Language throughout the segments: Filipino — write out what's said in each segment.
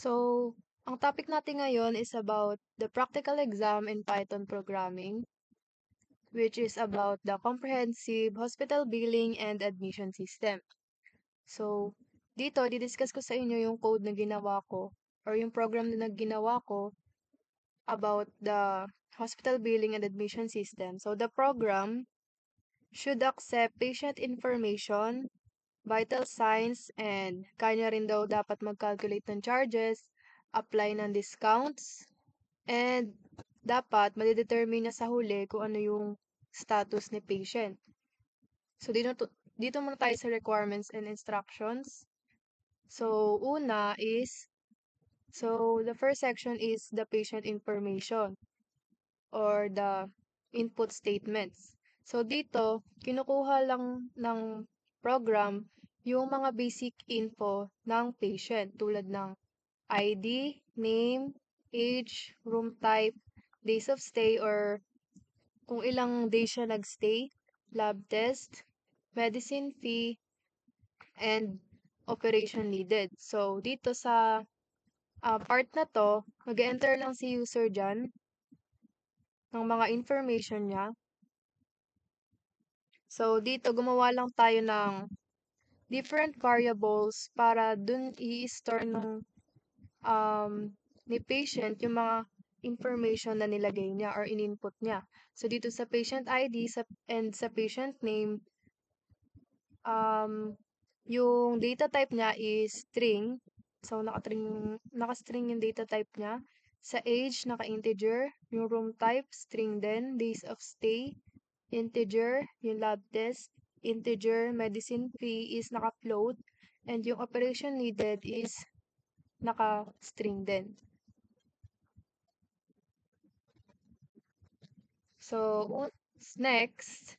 So, ang topic natin ngayon is about the practical exam in Python programming, which is about the comprehensive hospital billing and admission system. So, dito, didiscuss ko sa inyo yung code na ginawa ko or yung program na ginawa ko about the hospital billing and admission system. So, the program should accept patient information, vital signs, and kanya rin daw dapat mag-calculate ng charges, apply ng discounts, and dapat made-determine niya sa huli kung ano yung status ni patient. So, dito muna tayo sa requirements and instructions. So, the first section is the patient information or the input statements. So, dito, kinukuha lang ng program yung mga basic info ng patient tulad ng ID, name, age, room type, days of stay or kung ilang days siya nagstay, lab test, medicine fee, and operation needed. So, dito sa part na to, mag-enter lang si user dyan ng mga information niya. So, dito gumawa lang tayo ng different variables para dun i-store ng ni patient yung mga information na nilagay niya or in-input niya. So, dito sa patient ID and sa patient name, yung data type niya is string. So, naka-string yung data type niya. Sa age, naka-integer. Yung room type, string din. Days of stay, integer. Yung lab test, integer. Medicine fee is naka-float. And yung operation needed is naka-string din. So, next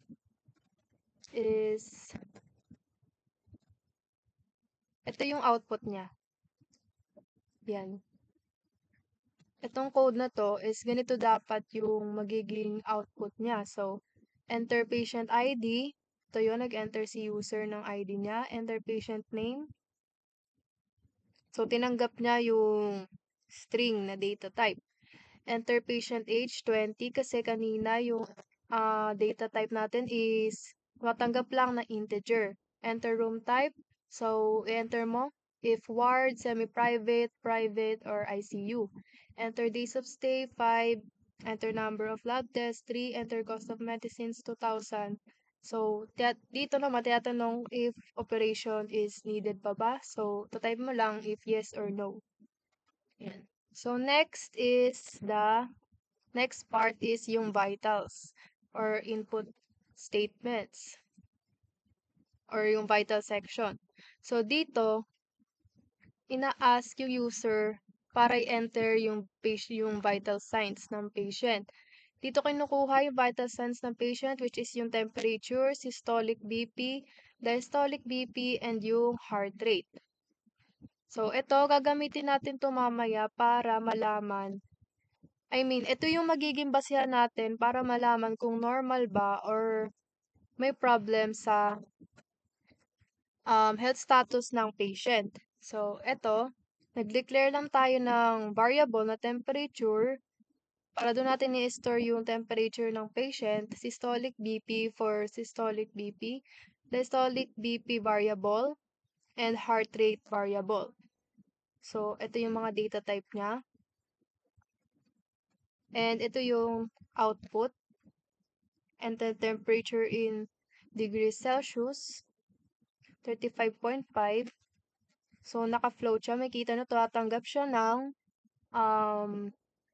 is, ito yung output niya. Yan. Itong code na to is ganito dapat yung magiging output niya. So, enter patient ID. Ito yun, nag-enter si user ng ID niya. Enter patient name. So, tinanggap niya yung string na data type. Enter patient age 20 kasi kanina yung data type natin is matanggap lang na integer. Enter room type. So, enter mo if ward, semi-private, private, or ICU. Enter days of stay 5. Enter number of lab tests 3. Enter cost of medicines 2,000. So, dito naman tinatanong if operation is needed pa ba. So, type mo lang if yes or no. Yan. So, next part is yung vitals or input statements or yung vital section. So, dito, ina-ask yung user para i-enter yung vital signs ng patient. Dito kinukuha yung vital signs ng patient which is yung temperature, systolic BP, diastolic BP, and yung heart rate. So, ito, gagamitin natin ito mamaya para malaman. Ito yung magiging basehan natin para malaman kung normal ba or may problem sa health status ng patient. So, ito, nag-declare lang tayo ng variable na temperature para doon natin i-store yung temperature ng patient, systolic BP for systolic BP, diastolic BP variable, and heart rate variable. So, ito yung mga data type niya. And ito yung output. And the temperature in degrees Celsius, 35.5. So, naka-float siya. Makita na tatanggap siya ng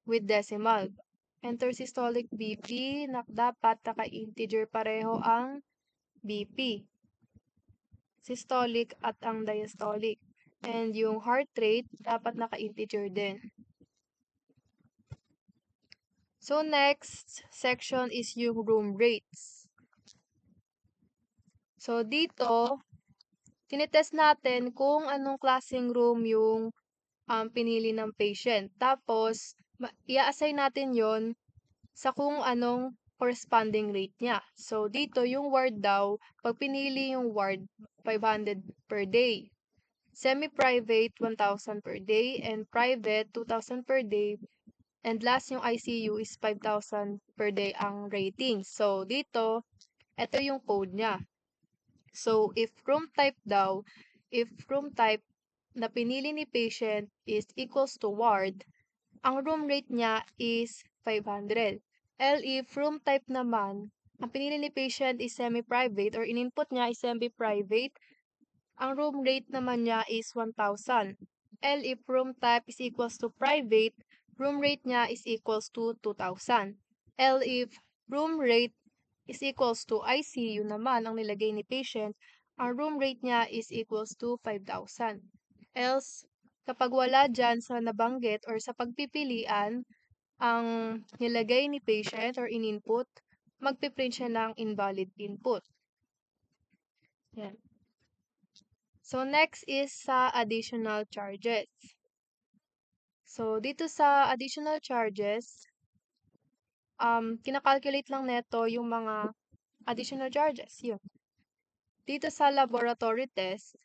with decimal. Enter systolic BP, dapat naka-integer pareho ang BP. Systolic at ang diastolic. And yung heart rate, dapat naka-integer din. So, next section is yung room rates. So, dito, tinitest natin kung anong klaseng room yung pinili ng patient. Tapos, i-assign natin yon sa kung anong corresponding rate niya. So, dito yung ward daw, pag pinili yung ward, 500 per day. semi-private 1,000 per day, and private 2,000 per day, and last yung ICU is 5,000 per day ang rating. So, dito, ito yung code niya. So, if room type na pinili ni patient is equals to ward, ang room rate niya is 500. If room type naman, ang pinili ni patient is semi-private or in-input niya is semi-private, ang room rate naman niya is 1,000. If room type is equals to private, room rate niya is equals to 2,000. If room rate is equals to ICU naman ang nilagay ni patient, ang room rate niya is equals to 5,000. Else, kapag wala dyan sa nabanggit or sa pagpipilian, ang nilagay ni patient or in-input, magpiprint siya ng invalid input. Yan. So, next is sa additional charges. So, dito sa additional charges, kinakalculate lang neto yung mga additional charges. Yun. Dito sa laboratory test,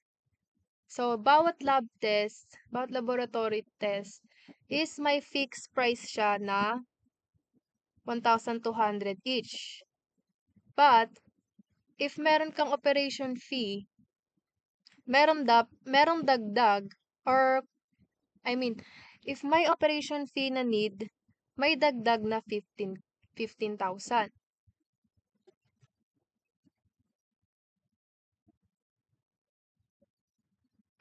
so, bawat laboratory test is may fixed price siya na 1,200 each. But, if meron kang operation fee, merong dagdag or if may operation fee na need, may dagdag na 15,000.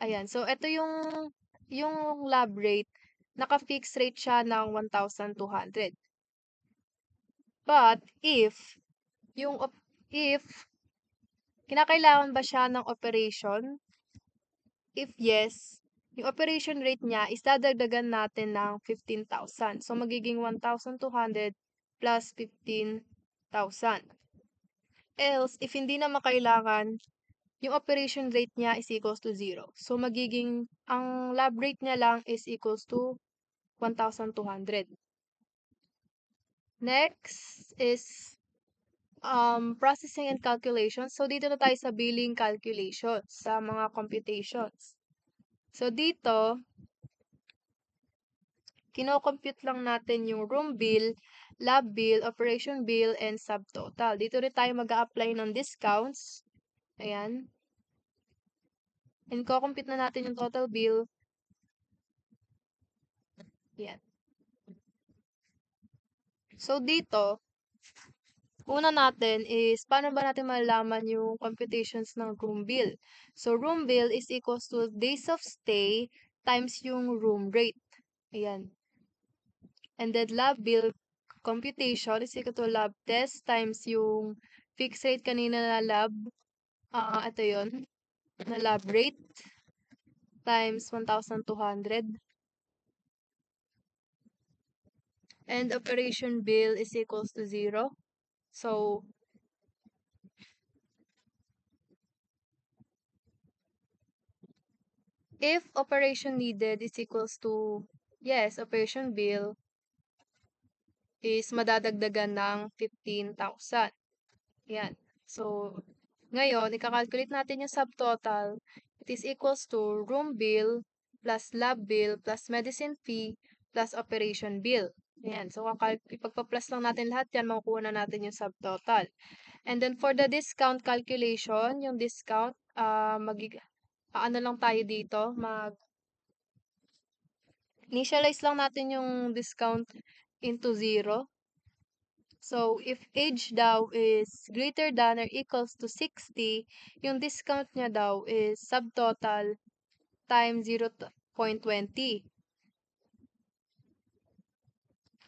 Ayan, so ito yung lab rate, naka-fixed rate siya ng 1,200. But if kinakailangan ba siya ng operation? If yes, yung operation rate niya is dadagdagan natin ng 15,000. So, magiging 1,200 plus 15,000. Else, if hindi na makailangan, yung operation rate niya is equals to 0. So, ang lab rate niya lang is equals to 1,200. Next is processing and calculation. So, dito na tayo sa billing calculations, sa mga computations. So, dito, kino-compute lang natin yung room bill, lab bill, operation bill, and subtotal. Dito rin tayo mag-a-apply ng discounts. Ayan. And ko-compute na natin yung total bill. Ayan. So, dito, una natin is, paano ba natin malalaman yung computations ng room bill? So, room bill is equals to days of stay times yung room rate. Ayan. And then, lab bill computation is equal to lab test times yung fixed rate kanina na lab. Ito yun, na lab rate times 1,200. And operation bill is equals to 0. So, if operation needed is equals to, yes, operation bill is madadagdagan ng 15,000. Yan. So, ngayon, ikakalculate natin yung subtotal. It is equals to room bill plus lab bill plus medicine fee plus operation bill. Ayan. So, ipagpa-plus lang natin lahat yan, makukuha na natin yung subtotal. And then, for the discount calculation, yung discount, ano lang tayo dito, initialize lang natin yung discount into 0. So, if age daw is greater than or equals to 60, yung discount niya daw is subtotal times 0.20.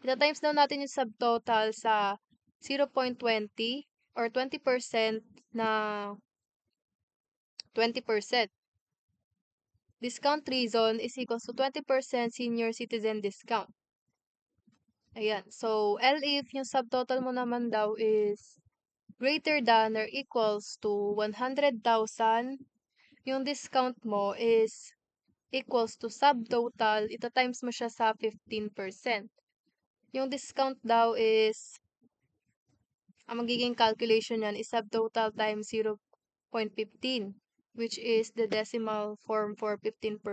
Ita-times daw natin yung subtotal sa 0.20 or 20% na 20%. Discount reason is equals to 20% senior citizen discount. Ayan. So, if yung subtotal mo naman daw is greater than or equals to 100,000, yung discount mo is equals to subtotal, ita-times mo siya sa 15%. Yung discount daw is, ang magiging calculation yan is subtotal times 0.15. which is the decimal form for 15%.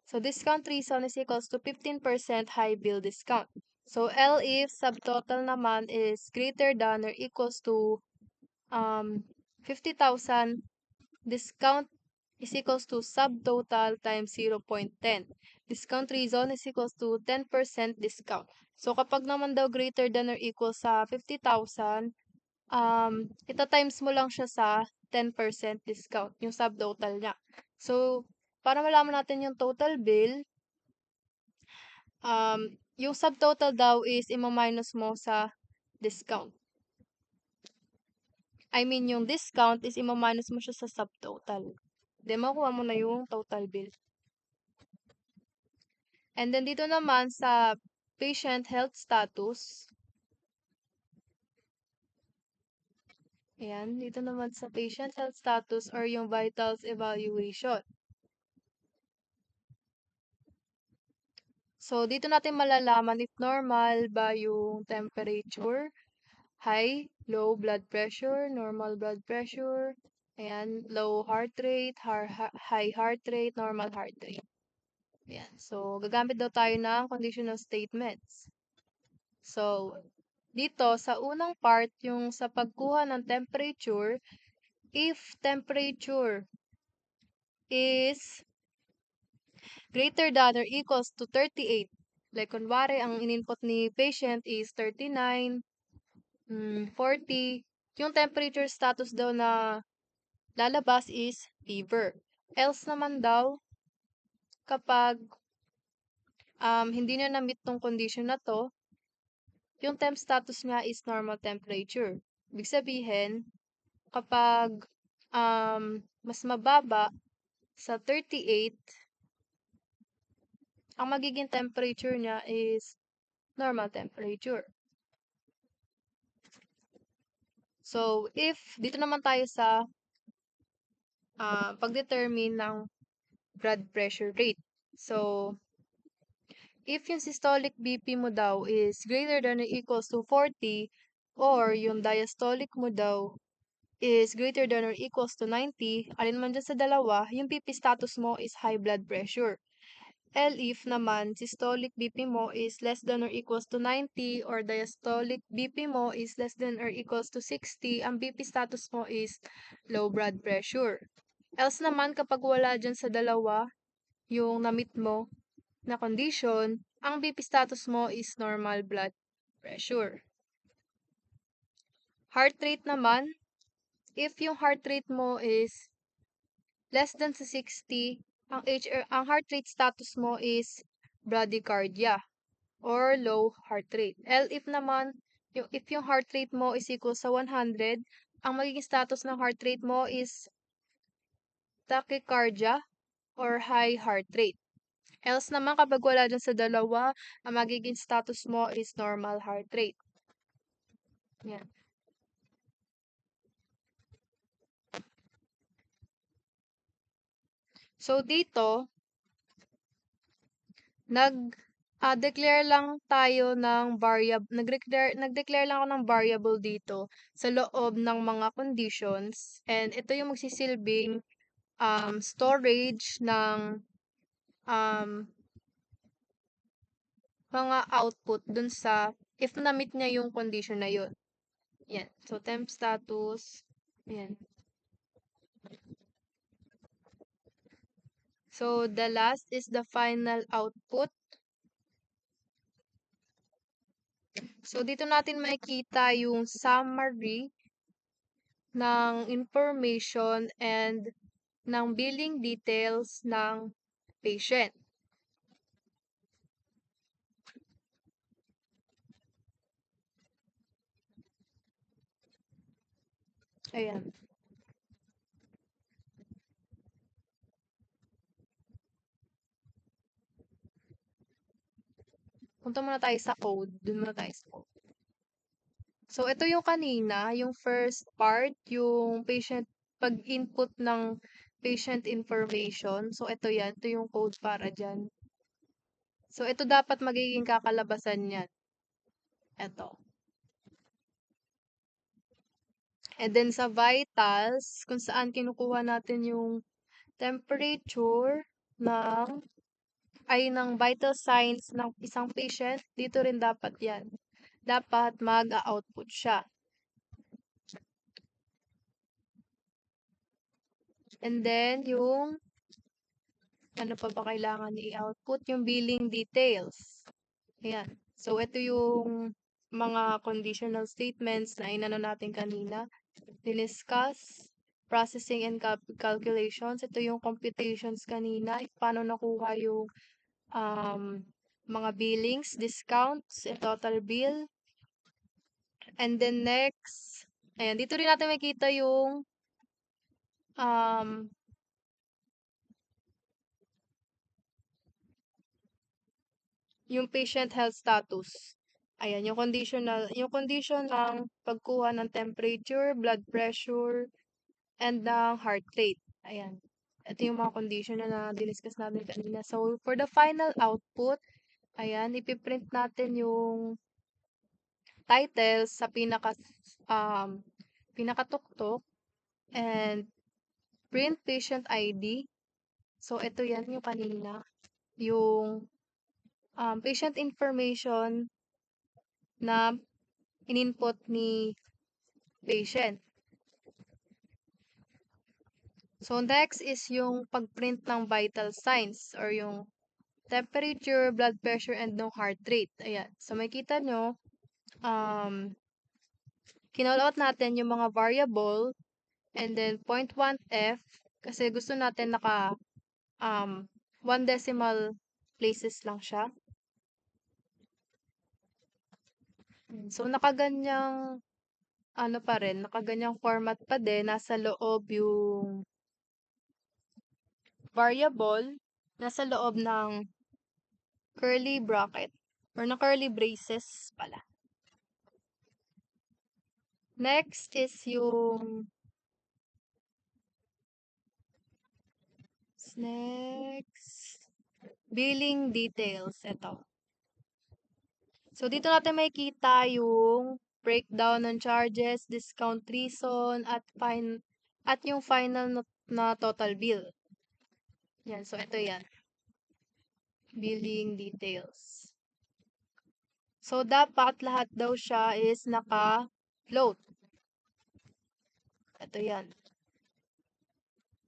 So discount reason is equals to 15% high bill discount. So L if subtotal naman is greater than or equals to 50,000, discount is equals to subtotal times 0.10. Discount reason is equals to 10% discount. So kapag naman daw greater than or equal sa 50,000, ito times mo lang siya sa 10% discount, yung subtotal niya. So, para malaman natin yung total bill, yung subtotal daw is ima-minus mo sa discount. I mean, yung discount is ima-minus mo siya sa subtotal. Then, makuha mo na yung total bill. And then, dito naman sa patient health status, ayan, dito naman sa patient health status or yung vitals evaluation. So, dito natin malalaman if normal ba yung temperature, high, low blood pressure, normal blood pressure, ayan, low heart rate, high heart rate, normal heart rate. Ayan. So, gagamit daw tayo ng conditional statements. So, dito sa unang part, yung sa pagkuha ng temperature, if temperature is greater than or equals to 38, like kunwari, ang in-input ni patient is 39, 40, yung temperature status daw na lalabas is fever. Else naman daw, kapag hindi na na-meet tong condition na to, yung temp status niya is normal temperature. Ibig sabihin, kapag mas mababa sa 38, ang magiging temperature niya is normal temperature. So, if dito naman tayo sa pag-determine ng blood pressure rate. So, if yung systolic BP mo daw is greater than or equals to 40 or yung diastolic mo daw is greater than or equals to 90, alin man dyan sa dalawa, yung BP status mo is high blood pressure. If naman, systolic BP mo is less than or equals to 90 or diastolic BP mo is less than or equals to 60, ang BP status mo is low blood pressure. Else naman, kapag wala dyan sa dalawa, yung na-meet mo na condition, ang BP status mo is normal blood pressure. Heart rate naman, if yung heart rate mo is less than sa 60, ang heart rate status mo is bradycardia or low heart rate. If naman, if yung heart rate mo is equal sa 100, ang magiging status ng heart rate mo is tachycardia or high heart rate. Else naman, kapag wala dyan sa dalawa, ang magiging status mo is normal heart rate. Yan. So, dito, declare lang tayo ng variable, nag-declare lang ako ng variable dito sa loob ng mga conditions. And ito yung magsisilbing storage ng mga output dun sa, if na-meet niya yung condition na yun. Yan. So, temp status. Yan. So, the last is the final output. So, dito natin makikita yung summary ng information and ng billing details ng patient. Ayan. Punta muna tayo sa code. Doon muna tayo sa code. So, ito yung kanina, yung first part, yung patient, pag-input ng patient information. So, ito yan. Ito yung code para dyan. So, ito dapat magiging kakalabasan yan. Ito. And then sa vitals, kung saan kinukuha natin yung temperature ng ng vital signs ng isang patient, dito rin dapat yan. Dapat mag-output siya. And then, yung ano pa ba kailangan i-output? Yung billing details. Ayan. So, ito yung mga conditional statements na inano natin kanina. Diniscuss, processing and calculations. Ito yung computations kanina. Paano nakuha yung mga billings, discounts, and total bill. And then next, ayan, dito rin natin makita um, yung patient health status. Ayan, yung condition ng pagkuha ng temperature, blood pressure, and ng heart rate. Ayan. Ito yung mga condition na diniscuss natin kanina. So, for the final output, ayan, ipiprint natin yung titles sa pinakatuktok and print patient ID. So, ito yan yung kanina. Yung patient information na in-input ni patient. So, next is yung pag-print ng vital signs or yung temperature, blood pressure, and no heart rate. Ayan. So, makita nyo, kinall out natin yung mga variable and then 0.1f kasi gusto natin naka 1 decimal places lang siya. So, nakaganyang nakaganyang format pa din, nasa loob yung variable, nasa loob ng curly bracket or na curly braces pala. Next is yung billing details. Ito. So, dito natin makikita yung breakdown ng charges, discount reason, at yung final na total bill. Yan. So, ito yan. Billing details. So, dapat lahat daw siya is naka-float. Ito yan.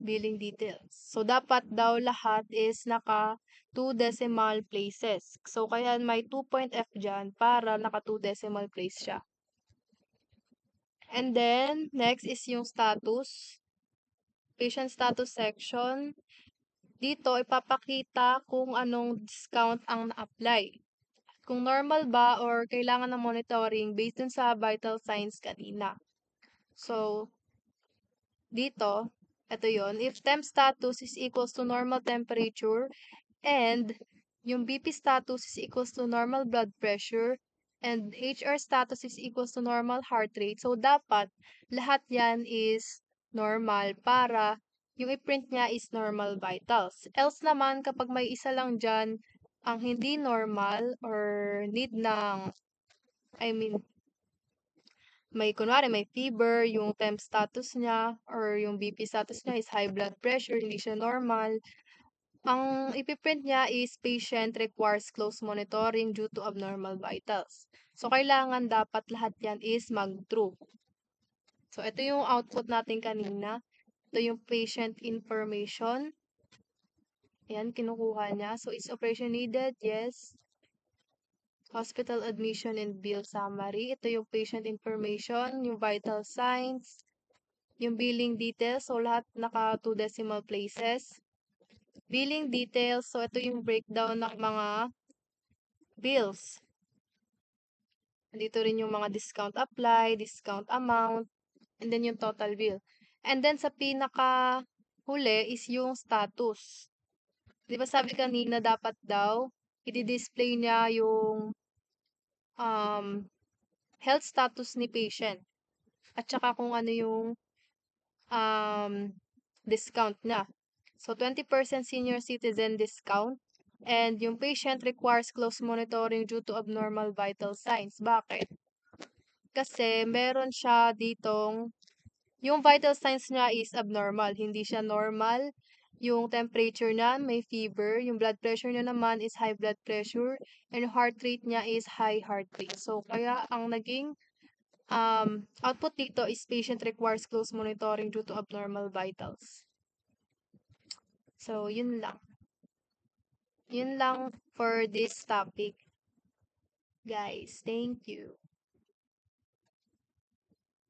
Billing details. So, dapat daw lahat is naka 2 decimal places. So, kaya may 2.f dyan para naka 2 decimal place siya. And then, next is yung status. Patient status section. Dito, ipapakita kung anong discount ang na-apply. Kung normal ba or kailangan ng monitoring based dun sa vital signs kanina. So, dito, ito yon. If temp status is equals to normal temperature and yung BP status is equals to normal blood pressure and HR status is equals to normal heart rate. So, dapat lahat yan is normal para yung i-print niya is normal vitals. Else naman, kapag may isa lang dyan ang hindi normal or need ng, kunwari may fever, yung temp status niya, or yung BP status niya is high blood pressure, hindi siya normal. Ang ipiprint niya is patient requires close monitoring due to abnormal vitals. So, kailangan dapat lahat yan is mag-true. So, ito yung output natin kanina. Ito yung patient information. Ayan, kinukuha niya. So, is operation needed? Yes. Hospital admission and bill summary. Ito yung patient information, yung vital signs, yung billing details. So, lahat naka 2 decimal places. Billing details. So, ito yung breakdown ng mga bills. Dito rin yung mga discount apply, discount amount, and then yung total bill. And then, sa pinaka huli is yung status. Di ba sabi kanina dapat daw, i-display niya yung health status ni patient. At saka kung ano yung discount niya. So, 20% senior citizen discount. And yung patient requires close monitoring due to abnormal vital signs. Bakit? Kasi meron siya ditong Yung vital signs niya is abnormal, hindi siya normal. Yung temperature niya may fever, yung blood pressure niya naman is high blood pressure, and heart rate niya is high heart rate. So, kaya ang naging output dito is patient requires close monitoring due to abnormal vitals. So, yun lang. Yun lang for this topic, guys. Thank you.